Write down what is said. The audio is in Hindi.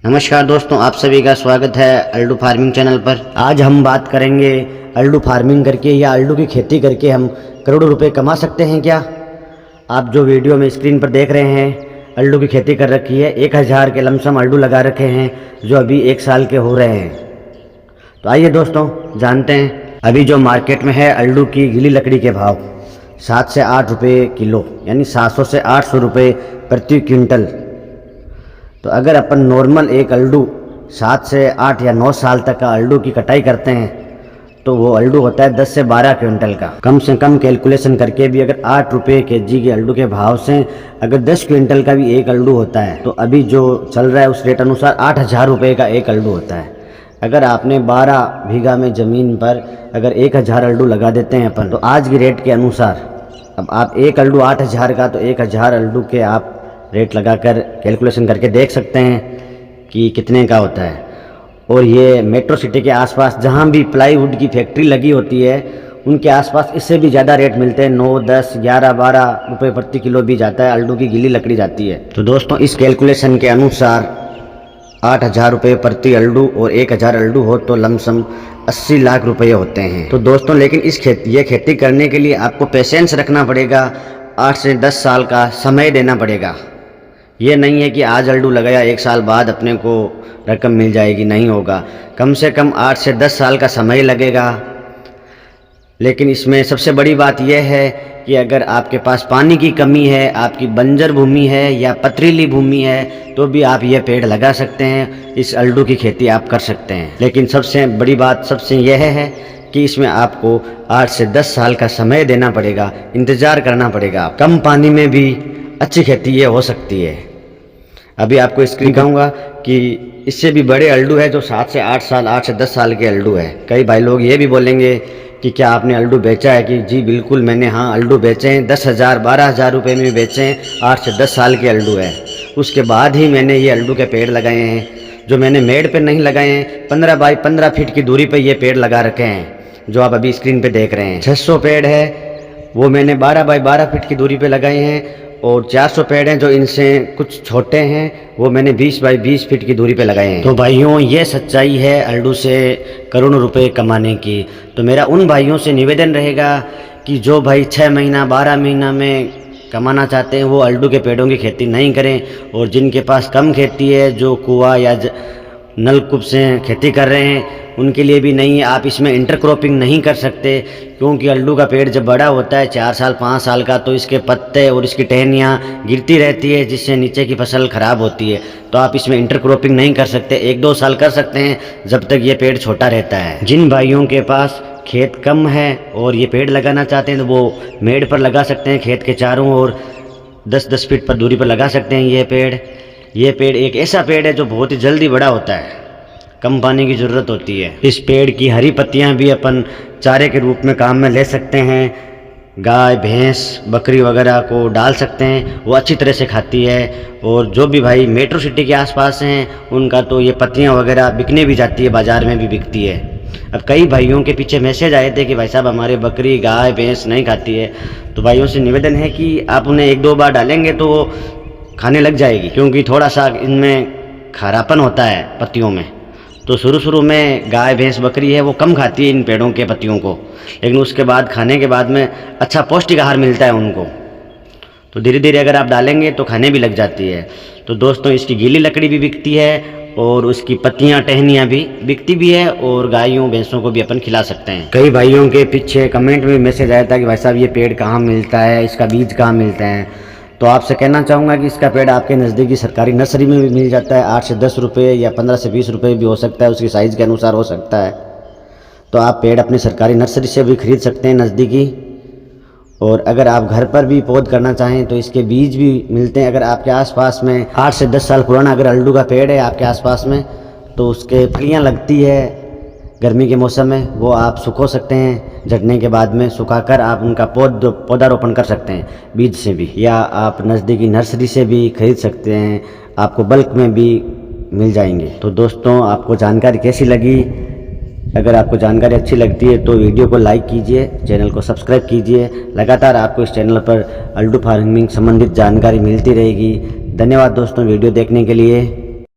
नमस्कार दोस्तों, आप सभी का स्वागत है अल्डू फार्मिंग चैनल पर। आज हम बात करेंगे अल्डू फार्मिंग करके या अल्डू की खेती करके हम करोड़ों रुपए कमा सकते हैं क्या। आप जो वीडियो में स्क्रीन पर देख रहे हैं अल्डू की खेती कर रखी है, 1000 के लमसम अल्डू लगा रखे हैं जो अभी 1 साल के हो रहे हैं। तो आइए दोस्तों जानते हैं अभी जो मार्केट में है अल्डू की गीली लकड़ी के भाव 7 से 8 रुपये किलो, यानी 700 से 800 रुपये प्रति क्विंटल। तो अगर अपन नॉर्मल एक अल्डू 7 से 8 या 9 साल तक का अल्डू की कटाई करते हैं तो वो अल्डू होता है 10 से 12 क्विंटल का। कम से कम कैलकुलेशन करके भी अगर 8 रुपये केजी के अल्डू के भाव से अगर 10 क्विंटल का भी एक अल्डू होता है तो अभी जो चल रहा है उस रेट अनुसार 8000 रुपये का एक अल्डू होता है। अगर आपने 12 बीघा में ज़मीन पर अगर 1000 अल्डू लगा देते हैं अपन, तो आज की रेट के अनुसार अब आप एक अल्डू 8000 का, तो 1000 अल्डू के आप रेट लगाकर कैलकुलेशन करके देख सकते हैं कि कितने का होता है। और ये मेट्रो सिटी के आसपास जहाँ भी प्लाईवुड की फैक्ट्री लगी होती है उनके आसपास इससे भी ज़्यादा रेट मिलते हैं। 9, 10, 11, 12 रुपये प्रति किलो भी जाता है, अल्डू की गीली लकड़ी जाती है। तो दोस्तों इस कैलकुलेशन के अनुसार 8000 रुपये प्रति अल्डू और 1000 अल्डू हो तो लमसम 80 लाख रुपये होते हैं। तो दोस्तों लेकिन ये खेती करने के लिए आपको पेशेंस रखना पड़ेगा, 8 से 10 साल का समय देना पड़ेगा। ये नहीं है कि आज अल्डू लगाया 1 साल बाद अपने को रकम मिल जाएगी, नहीं होगा। कम से कम 8 से 10 साल का समय लगेगा। लेकिन इसमें सबसे बड़ी बात यह है कि अगर आपके पास पानी की कमी है, आपकी बंजर भूमि है या पथरीली भूमि है, तो भी आप ये पेड़ लगा सकते हैं, इस अल्डू की खेती आप कर सकते हैं। लेकिन सबसे बड़ी बात सबसे यह है कि इसमें आपको 8 से 10 साल का समय देना पड़ेगा, इंतज़ार करना पड़ेगा। कम पानी में भी अच्छी खेती ये हो सकती है। अभी आपको स्क्रीन कहूँगा कि इससे भी बड़े अल्डू है जो 7 से 8 साल, 8 से 10 साल के अल्डू है। कई भाई लोग ये भी बोलेंगे कि क्या आपने अल्डू बेचा है, कि जी बिल्कुल मैंने अल्डू बेचे हैं, 10,000 12,000 रुपये में बेचे हैं। 8 से 10 साल के अल्डू है, उसके बाद ही मैंने ये अल्डू के पेड़ लगाए हैं, जो मैंने मेड़ पे नहीं लगाए हैं। 15 बाई 15 फीट की दूरी पे ये पेड़ लगा रखे हैं जो आप अभी स्क्रीन पे देख रहे हैं। 600 पेड़ है वो मैंने 12 बाई 12 फीट की दूरी पे लगाए हैं, और 400 पेड़ हैं जो इनसे कुछ छोटे हैं वो मैंने 20 बाई 20 फीट की दूरी पे लगाए हैं। तो भाइयों ये सच्चाई है अल्डू से करोड़ों रुपए कमाने की। तो मेरा उन भाइयों से निवेदन रहेगा कि जो भाई 6 महीना 12 महीना में कमाना चाहते हैं वो अल्डू के पेड़ों की खेती नहीं करें। और जिनके पास कम खेती है, जो कुआं या नलकूप से खेती कर रहे हैं, उनके लिए भी नहीं है। आप इसमें इंटरक्रॉपिंग नहीं कर सकते, क्योंकि अल्डू का पेड़ जब बड़ा होता है 4 साल 5 साल का, तो इसके पत्ते और इसकी टहनियाँ गिरती रहती है, जिससे नीचे की फसल खराब होती है। तो आप इसमें इंटरक्रॉपिंग नहीं कर सकते। 1-2 साल कर सकते हैं जब तक ये पेड़ छोटा रहता है। जिन भाइयों के पास खेत कम है और ये पेड़ लगाना चाहते हैं तो वो मेड़ पर लगा सकते हैं, खेत के चारों ओर 10-10 फीट पर दूरी पर लगा सकते हैं ये पेड़ एक ऐसा पेड़ है जो बहुत ही जल्दी बड़ा होता है, कम पानी की ज़रूरत होती है। इस पेड़ की हरी पत्तियां भी अपन चारे के रूप में काम में ले सकते हैं। गाय भैंस बकरी वगैरह को डाल सकते हैं, वो अच्छी तरह से खाती है। और जो भी भाई मेट्रो सिटी के आसपास हैं उनका तो ये पत्तियां वगैरह बिकने भी जाती है, बाज़ार में भी बिकती है। अब कई भाइयों के पीछे मैसेज आए थे कि भाई साहब हमारे बकरी गाय भैंस नहीं खाती है। तो भाइयों से निवेदन है कि आप उन्हें 1-2 बार डालेंगे तो वो खाने लग जाएगी, क्योंकि थोड़ा सा इनमें खारापन होता है पत्तियों में। तो शुरू में गाय भैंस बकरी है वो कम खाती है इन पेड़ों के पत्तियों को, लेकिन उसके बाद खाने के बाद में अच्छा पौष्टिक आहार मिलता है उनको। तो धीरे धीरे अगर आप डालेंगे तो खाने भी लग जाती है। तो दोस्तों इसकी गीली लकड़ी भी बिकती है और उसकी पत्तियां टहनियाँ भी बिकती भी है, और गायों भैंसों को भी अपन खिला सकते हैं। कई भाइयों के पीछे कमेंट में मैसेज आया था कि भाई साहब ये पेड़ कहाँ मिलता है, इसका बीज कहाँ मिलता है। तो आपसे कहना चाहूँगा कि इसका पेड़ आपके नज़दीकी सरकारी नर्सरी में भी मिल जाता है। 8 से 10 रुपये या 15 से 20 रुपये भी हो सकता है, उसकी साइज़ के अनुसार हो सकता है। तो आप पेड़ अपनी सरकारी नर्सरी से भी खरीद सकते हैं नज़दीकी। और अगर आप घर पर भी पौध करना चाहें तो इसके बीज भी मिलते हैं। अगर आपके आसपास में 8 से 10 साल पुराना अगर अल्डू का पेड़ है आपके आसपास में, तो उसके फलियाँ लगती है गर्मी के मौसम में, वो आप सुखो सकते हैं। झटने के बाद में सुखाकर आप उनका पौधारोपण कर सकते हैं बीज से भी, या आप नज़दीकी नर्सरी से भी खरीद सकते हैं, आपको बल्क में भी मिल जाएंगे। तो दोस्तों आपको जानकारी कैसी लगी? अगर आपको जानकारी अच्छी लगती है तो वीडियो को लाइक कीजिए, चैनल को सब्सक्राइब कीजिए। लगातार आपको इस चैनल पर अल्डू फार्मिंग संबंधित जानकारी मिलती रहेगी। धन्यवाद दोस्तों वीडियो देखने के लिए।